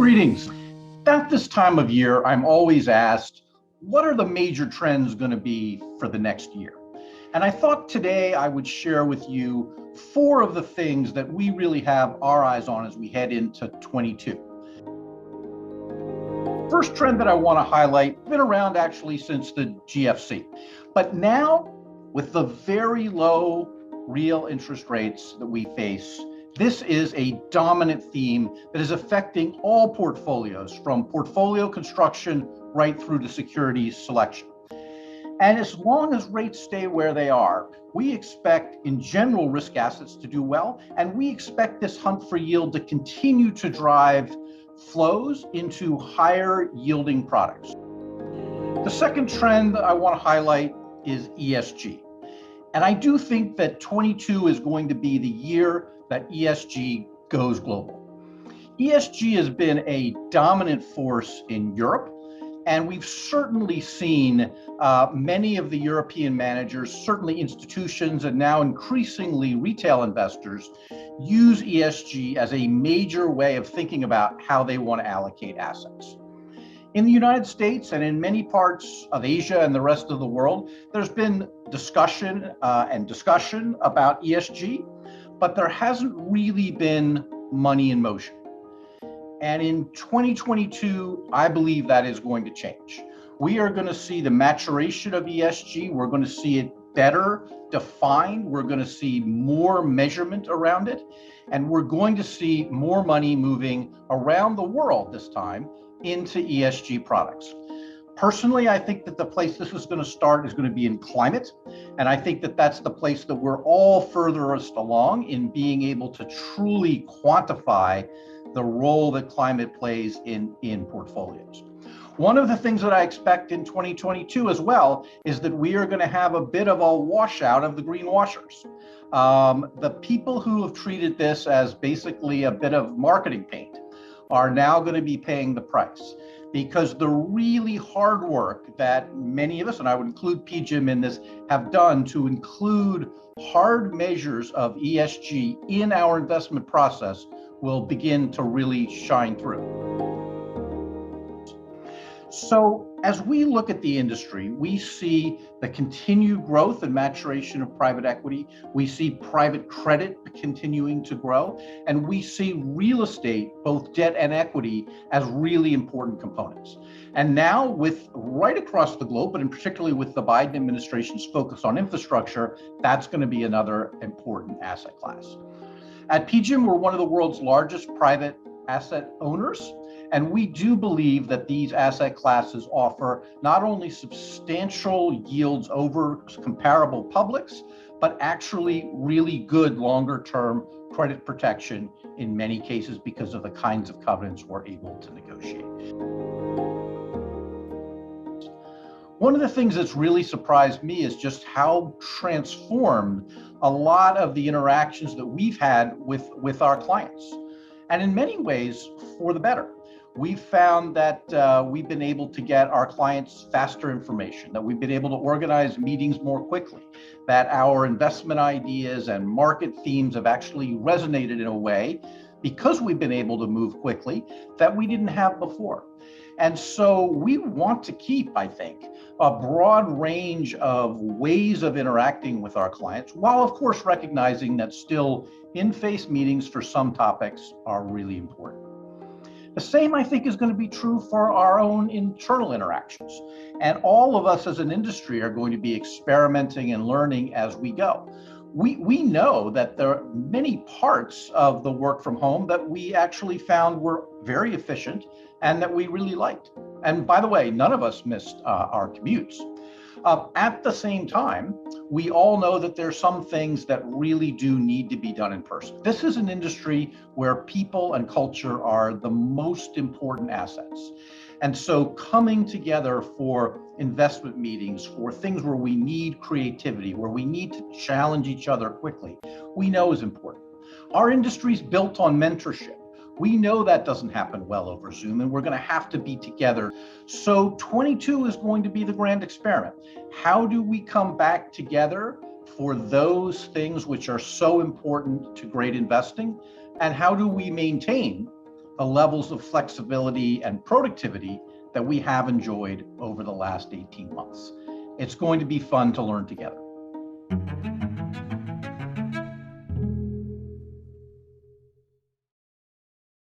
Greetings. At this time of year, I'm always asked, what are the major trends going to be for the next year? And I thought today I would share with you 4 of the things that we really have our eyes on as we head into 22. First trend that I want to highlight, been around actually since the GFC, but now with the very low real interest rates that we face, this is a dominant theme that is affecting all portfolios, from portfolio construction right through to securities selection. And as long as rates stay where they are, we expect in general risk assets to do well, and we expect this hunt for yield to continue to drive flows into higher yielding products. The second trend that I want to highlight is ESG. And I do think that 22 is going to be the year that ESG goes global. ESG has been a dominant force in Europe, and we've certainly seen many of the European managers, certainly institutions, and now increasingly retail investors use ESG as a major way of thinking about how they want to allocate assets. In the United States and in many parts of Asia and the rest of the world, there's been discussion about ESG, but there hasn't really been money in motion. And in 2022, I believe that is going to change. We are going to see the maturation of ESG. We're going to see it better defined. We're going to see more measurement around it. And we're going to see more money moving around the world this time into ESG products. Personally, I think that the place this is going to start is going to be in climate. And I think that that's the place that we're all furthest along in being able to truly quantify the role that climate plays in portfolios. One of the things that I expect in 2022 as well is that we are going to have a bit of a washout of the greenwashers. The people who have treated this as basically a bit of marketing paint are now going to be paying the price, because the really hard work that many of us, and I would include PGIM in this, have done to include hard measures of ESG in our investment process will begin to really shine through. So as we look at the industry, we see the continued growth and maturation of private equity. We see private credit continuing to grow, and we see real estate, both debt and equity, as really important components. And now with right across the globe, but in particularly with the Biden administration's focus on infrastructure, that's going to be another important asset class. At PGIM, we're one of the world's largest private asset owners, and we do believe that these asset classes offer not only substantial yields over comparable publics, but actually really good longer-term credit protection in many cases because of the kinds of covenants we're able to negotiate. One of the things that's really surprised me is just how transformed a lot of the interactions that we've had with our clients. And in many ways, for the better. We've found that we've been able to get our clients faster information, that we've been able to organize meetings more quickly, that our investment ideas and market themes have actually resonated in a way, because we've been able to move quickly, that we didn't have before. And so we want to keep, I think, a broad range of ways of interacting with our clients, while of course recognizing that still in-face meetings for some topics are really important. The same, I think, is going to be true for our own internal interactions. And all of us as an industry are going to be experimenting and learning as we go. We know that there are many parts of the work from home that we actually found were very efficient and that we really liked. And by the way, none of us missed our commutes. At the same time, we all know that there's some things that really do need to be done in person. This is an industry where people and culture are the most important assets. And so coming together for investment meetings, for things where we need creativity, where we need to challenge each other quickly, we know is important. Our industry is built on mentorship. We know that doesn't happen well over Zoom, and we're going to have to be together. So 22 is going to be the grand experiment. How do we come back together for those things which are so important to great investing? And how do we maintain the levels of flexibility and productivity that we have enjoyed over the last 18 months. It's going to be fun to learn together.